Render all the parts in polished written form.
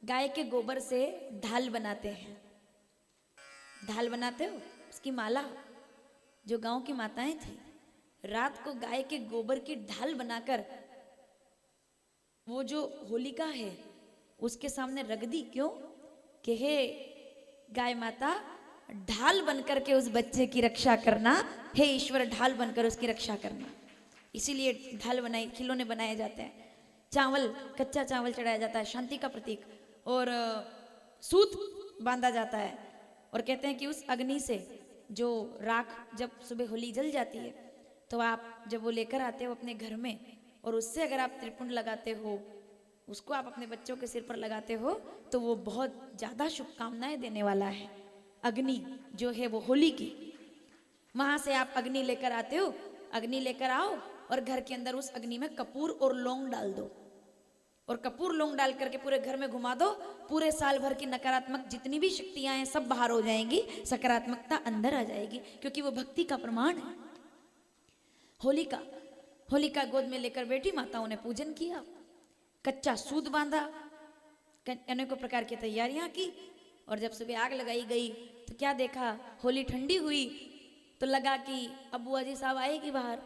गाय के गोबर से ढाल बनाते हैं। ढाल बनाते हो, उसकी माला। जो गांव की माताएं थी, रात को गाय के गोबर की ढाल बनाकर वो जो होलिका है उसके सामने रख दी। क्यों? कि हे गाय माता, ढाल बनकर के उस बच्चे की रक्षा करना, हे ईश्वर ढाल बनकर उसकी रक्षा करना। इसीलिए ढाल बनाई, खिलौने बनाए जाते हैं। चावल, कच्चा चावल चढ़ाया जाता है, शांति का प्रतीक। और सूत बांधा जाता है। और कहते हैं कि उस अग्नि से जो राख जब सुबह होली जल जाती है तो आप जब वो लेकर आते हो अपने घर में, और उससे अगर आप त्रिपुंड लगाते हो, उसको आप अपने बच्चों के सिर पर लगाते हो, तो वो बहुत ज़्यादा शुभकामनाएं देने वाला है। अग्नि जो है वो होली की, वहां से आप अग्नि लेकर आते हो। अग्नि लेकर आओ और घर के अंदर उस अग्नि में कपूर और लौंग डाल दो, और कपूर लौंग डाल करके पूरे घर में घुमा दो। पूरे साल भर की नकारात्मक जितनी भी शक्तियां हैं सब बाहर हो जाएंगी, सकारात्मकता अंदर आ जाएगी, क्योंकि वो भक्ति का प्रमाण है। होलिका गोद में लेकर बैठी, माताओं ने पूजन किया, कच्चा सूत बांधा, अनेकों प्रकार की तैयारियां की। और जब सुबह आग लगाई गई तो क्या देखा, होली ठंडी हुई तो लगा कि अब बुआ जी साहब आएगी बाहर,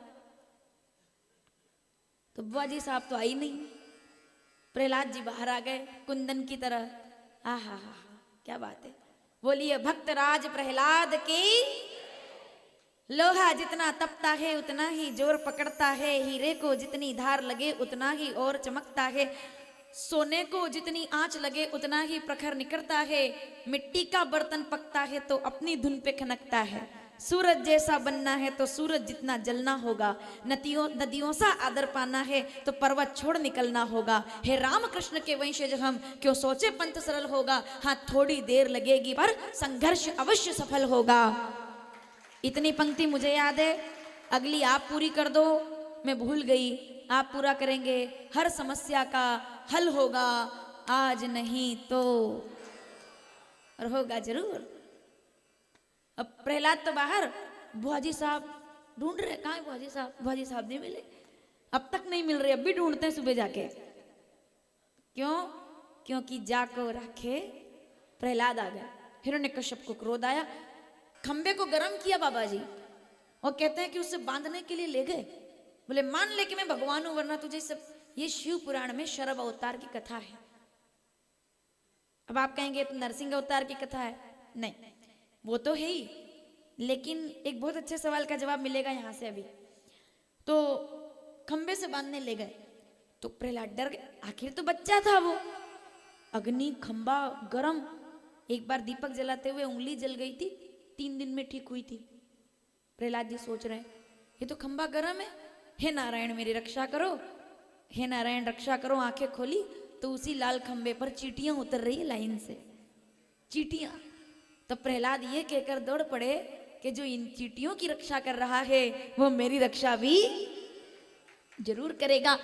तो बुआ जी साहब तो आई नहीं। प्रहलाद जी बाहर आ गए कुंदन की तरह। हा, क्या बात है। बोलिए भक्तराज प्रहलाद की। लोहा जितना तपता है उतना ही जोर पकड़ता है, हीरे को जितनी धार लगे उतना ही और चमकता है, सोने को जितनी आंच लगे उतना ही प्रखर निकलता है, मिट्टी का बर्तन पकता है तो अपनी धुन पे खनकता है, सूरज जैसा बनना है तो सूरज जितना जलना होगा, नदियों सा आदर पाना है तो पर्वत छोड़ निकलना होगा। हे राम कृष्ण के वंशज हम, क्यों सोचे पंथ सरल होगा, हाँ थोड़ी देर लगेगी पर संघर्ष अवश्य सफल होगा। इतनी पंक्ति मुझे याद है, अगली आप पूरी कर दो। मैं भूल गई, आप पूरा करेंगे। हर समस्या का हल होगा, आज नहीं तो, और होगा जरूर। अब प्रहलाद तो बाहर, बुआजी साहब ढूंढ रहे, कहाँ है बुआजी साहब? बुआजी साहब नहीं मिले, अब तक नहीं मिल रहे, अब भी ढूंढते हैं सुबह जाके। क्यों? क्योंकि जाको रखे प्रहलाद आ गया। हिरण्यकश्यप को क्रोध आया, खंबे को गर्म किया बाबा जी, और कहते हैं कि उसे बांधने के लिए ले गए। बोले मान ले कि मैं भगवान हूं, वरना तुझे सब। ये शिव पुराण में शरभ अवतार की कथा है। अब आप कहेंगे तो नरसिंह अवतार की कथा है, नहीं, वो तो है ही, लेकिन एक बहुत अच्छे सवाल का जवाब मिलेगा यहां से अभी। तो खंबे से बांधने ले गए तो प्रहलाद डर गए, आखिर तो बच्चा था वो। अग्नि, खंबा गरम, एक बार दीपक जलाते हुए उंगली जल गई थी, 3 दिन में ठीक हुई थी। प्रहलाद जी सोच रहे हैं ये तो खंबा गरम है, हे नारायण मेरी रक्षा करो, हे नारायण रक्षा करो। आंखें खोली तो उसी लाल खंबे पर चींटियां उतर रही है लाइन से, चींटियां। तो प्रहलाद ये कहकर दौड़ पड़े कि जो इन चींटियों की रक्षा कर रहा है वो मेरी रक्षा भी जरूर करेगा।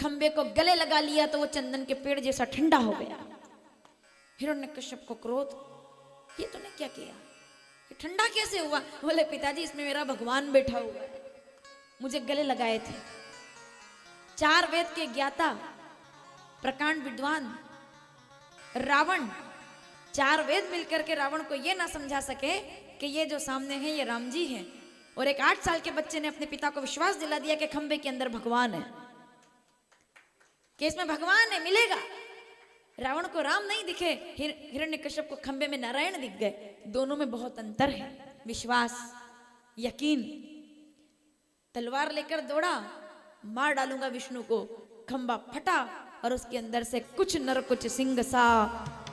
खंबे को गले लगा लिया तो वो चंदन के पेड़ जैसा ठंडा हो गया। हिरण्यकश्यप को क्रोध, ये तूने क्या किया, ये ठंडा कैसे हुआ? बोले पिताजी इसमें मेरा भगवान बैठा हुआ है, मुझे गले लगाए थे। 4 वेद के ज्ञाता, प्रकांड विद्वान रावण, 4 वेद मिलकर के रावण को यह ना समझा सके कि ये जो सामने हैं ये राम जी हैं। और एक 8 साल के बच्चे ने अपने पिता को विश्वास दिला दिया कि खंबे के अंदर भगवान है, कि इसमें भगवान है, मिलेगा। रावण को राम नहीं दिखे, हिरण्यकश्यप को खंबे में नारायण दिख गए। दोनों में बहुत अंतर है, विश्वास, यकीन। तलवार लेकर दौड़ा, मार डालूंगा विष्णु को। खंबा फटा और उसके अंदर से कुछ नर कुछ सिंह सा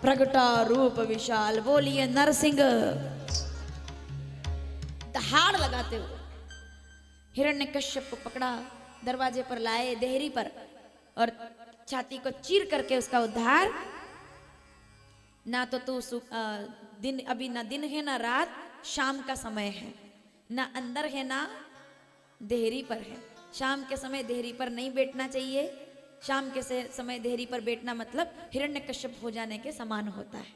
प्रगटा रूप विशाल। बोलिए नरसिंह। दहाड़ लगाते हुए हिरण्यकश्यप को पकड़ा, दरवाजे पर लाए, देहरी पर, और छाती को चीर करके उसका उद्धार। ना तो तू दिन, अभी ना दिन है ना रात, शाम का समय है, ना अंदर है ना देहरी पर है। शाम के समय देहरी पर नहीं बैठना चाहिए, शाम के समय देहरी पर बैठना मतलब हिरण्यकश्यप हो जाने के समान होता है,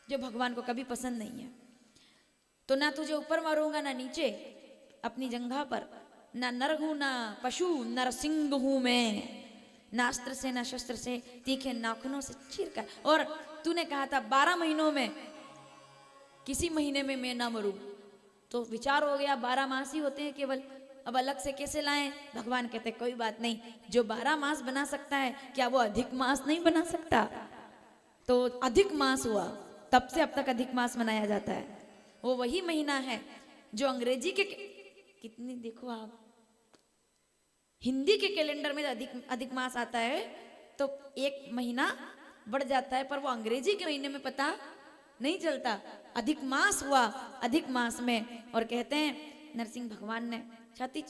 जो भगवान को कभी पसंद नहीं है। तो ना तुझे ऊपर मारूंगा ना नीचे, अपनी जंघा पर, ना नर हूं ना पशु, नरसिंह हूं मैं, ना अस्त्र से ना शस्त्र से, तीखे नाखूनों से चीर कर। और तूने कहा था 12 महीनों में किसी महीने में मैं ना मरूं, तो विचार हो गया 12 मास ही होते हैं केवल, अब अलग से कैसे लाएं? भगवान कहते कोई बात नहीं, जो 12 मास बना सकता है क्या वो अधिक मास नहीं बना सकता? तो अधिक मास हुआ, तब से अब तक अधिक मास मनाया जाता है। वो वही महीना है जो अंग्रेजी के कितनी देखो आप, हिंदी के कैलेंडर में अधिक मास आता है तो एक महीना बढ़ जाता है, पर वो अंग्रेजी के महीने में पता नहीं चलता। अधिक मास हुआ, अधिक मास में, और कहते हैं नरसिंह भगवान ने छाती